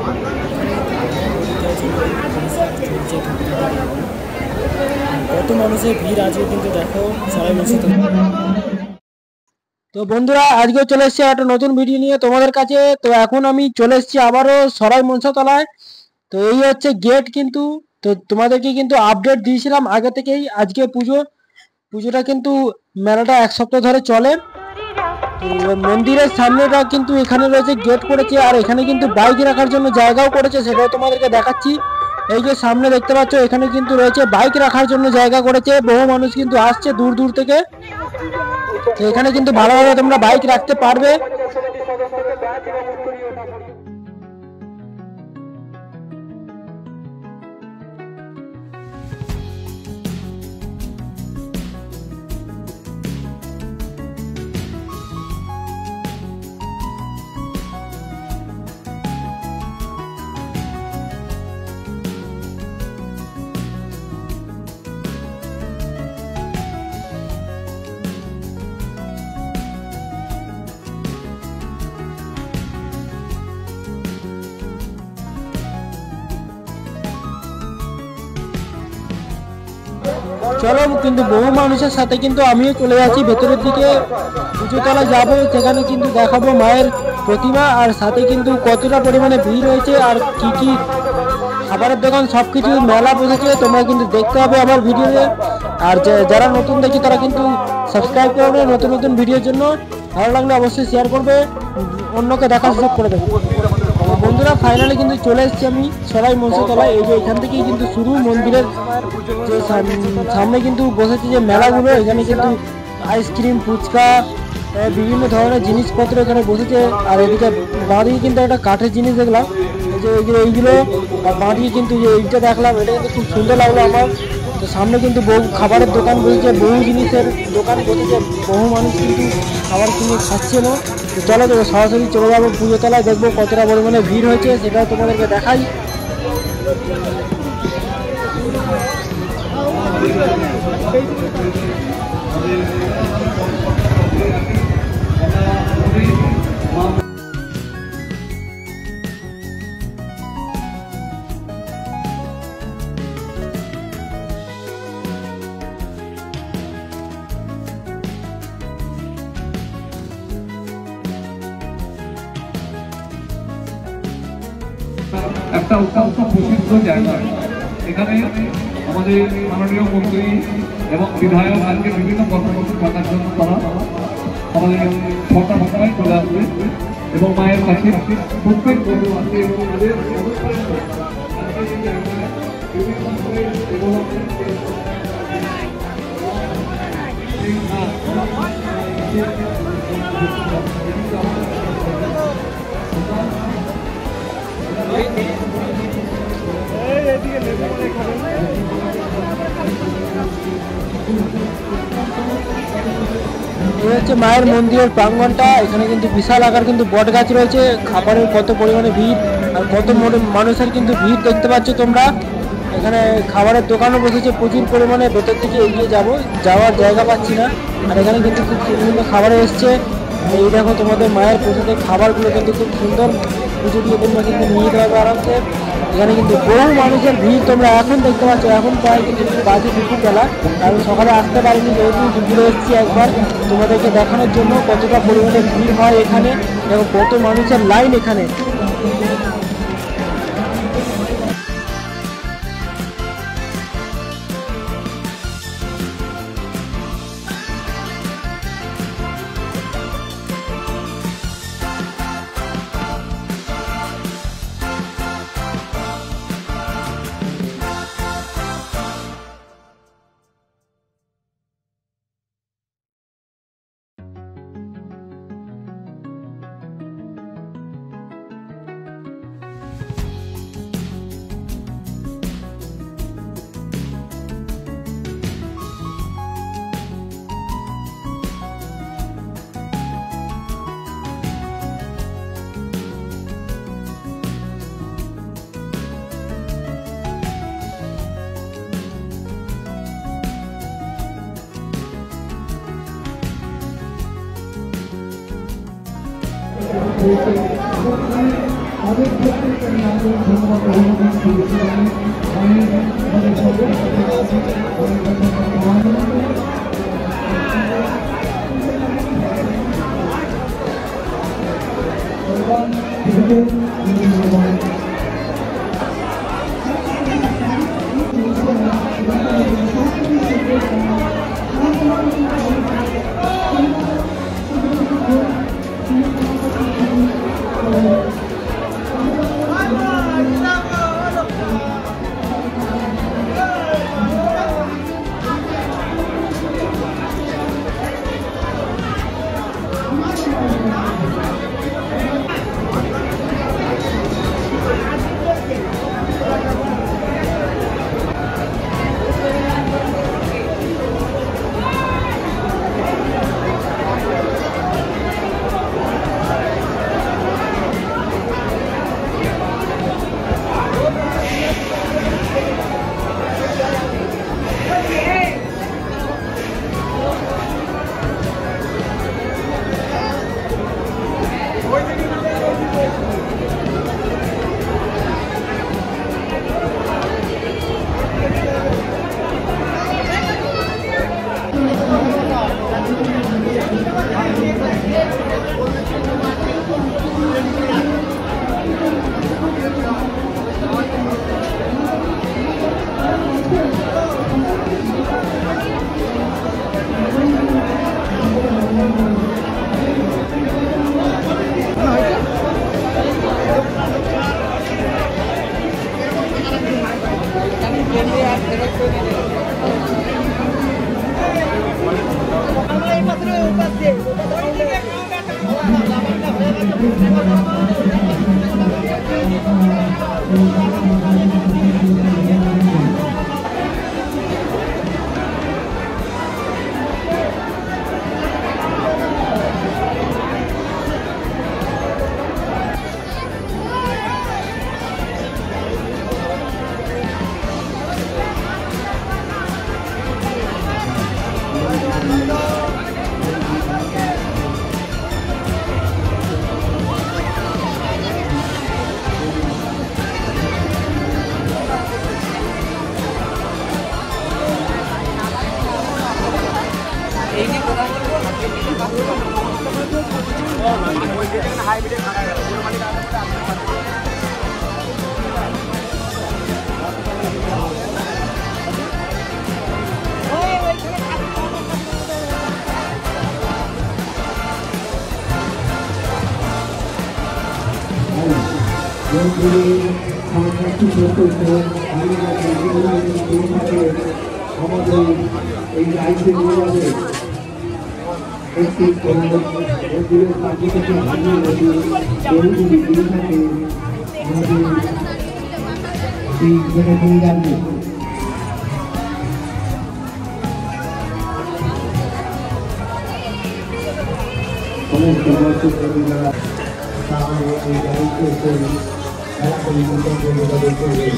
কত মানুষের ভিড় আজকে কিন্তু দেখো সবাই বসে। তো বন্ধুরা আজকে চলে এসেছি একটা নতুন ভিডিও নিয়ে তোমাদের কাছে। তো এখন আমি চলে এসেছি আবারও সরাই মনসাতলায়। তো এই হচ্ছে গেট কিন্তু। তো তোমাদেরকে কিন্তু আপডেট দিয়েছিলাম আগে থেকেই। আজকে পুজোটা কিন্তু মেলাটা এক সপ্তাহ ধরে চলে। তো মন্দিরের সামনেটা কিন্তু এখানে রয়েছে গেট করেছে, আর এখানে কিন্তু বাইক রাখার জন্য জায়গাও করেছে, সেটাও তোমাদেরকে দেখাচ্ছি। এই যে সামনে দেখতে পাচ্ছ এখানে কিন্তু রয়েছে বাইক রাখার জন্য জায়গা করেছে। বহু মানুষ কিন্তু আসছে দূর দূর থেকে। তো এখানে কিন্তু ভালোভাবে তোমরা বাইক রাখতে পারবে। চলো কিন্তু বহু মানুষের সাথে কিন্তু আমিও চলে যাচ্ছি ভেতরের দিকে। পুজোতলা যাবো, সেখানে কিন্তু দেখাবো মায়ের প্রতিমা, আর সাথে কিন্তু কতটা পরিমাণে ভিড় হয়েছে আর কি কি খাবারের দোকান সবকিছু মেলা বসেছে তোমরা কিন্তু দেখতে হবে আমার ভিডিওতে। আর যারা নতুন দেখি তারা কিন্তু সাবস্ক্রাইব করবে নতুন নতুন ভিডিওর জন্য। ভালো লাগলে অবশ্যই শেয়ার করবে, অন্যকে দেখার সুযোগ করে দেবে। বন্ধুরা ফাইনালি কিন্তু চলে এসেছি আমি সরাই মনসাতলায়। এই যে এখান থেকেই কিন্তু শুরু মন্দিরের যে সামনে কিন্তু বসেছে যে মেলাগুলো। এখানে কিন্তু আইসক্রিম, ফুচকা, বিভিন্ন ধরনের জিনিসপত্র এখানে বসেছে। আর এদিকে বাঁদিকে কিন্তু একটা কাঠের জিনিস দেখলাম, এই যে এইগুলো। আর বাঁদিকে কিন্তু যে এইটা দেখলাম, এটা কিন্তু খুব সুন্দর লাগলো আমার। তো সামনে কিন্তু বহু খাবারের দোকান বসেছে, বহু জিনিসের দোকান বসেছে, বহু মানুষ কিন্তু খাবার কিনে খাচ্ছে না। তো চলো তো সরাসরি চলে যাবো পুজোতলায়, দেখবো কতটা পরিমাণে ভিড় হয়েছে সেটাও তোমাদেরকে দেখাই। একটা অত্যন্ত প্রসিদ্ধ জায়গা। এখানে আমাদের মাননীয় মন্ত্রী এবং বিধায়ক আজকে বিভিন্ন কর্মসূচি থাকার জন্য তারা আমাদের সরকার সবাই চলে আসবে এবং মায়ের কাছে প্রত্যেক বন্ধু আছে এবং তাদের হচ্ছে মায়ের মন্দিরের প্রাঙ্গণটা। এখানে কিন্তু বিশাল আকার কিন্তু বট গাছ রয়েছে। খাবারের কত পরিমাণে ভিড় আর কত মানুষের কিন্তু ভিড় দেখতে পাচ্ছ তোমরা। এখানে খাবারের দোকানও বসেছে প্রচুর পরিমাণে। ভেতর দিকে এগিয়ে যাওয়ার জায়গা পাচ্ছি না। আর এখানে কিন্তু খুব বিভিন্ন খাবারও এসছে। এই দেখো তোমাদের মায়ের প্রসাদের খাবারগুলো কিন্তু খুব সুন্দর। পুজো দিয়ে তোমরা কিন্তু নিয়ে যেতে পারবে আরামসে। এখানে কিন্তু বহু মানুষের ভিড় তোমরা এখন দেখতে পাচ্ছ। এখন প্রায় কিন্তু বাজে দুপুরবেলা, কারণ সকালে আসতে পারিনি, যেহেতু দুপুরে এসেছি একবার তোমাদেরকে দেখানোর জন্য কতটা পরিমাণে ভিড় হয় এখানে এবং কত মানুষের লাইন এখানে। তাদের ক্ষেত্রে আমি আন্তরিক ধন্যবাদ অভিনন্দন করেছি। আমি আমাদের সকল আমাদের এই রাইডে নিয়ে যাবে একটি মন্দিরের কাছে থেকে ভাঙিয়ে রেখে বহুগুলি গিরিখাকে আমাদের সেই জায়গায় নিয়ে যাবে। সমস্ত দর্শক কর্মীরা তাহলে এই গাড়িতে করে খেলা পরিবর্তন করে তাদের করবে।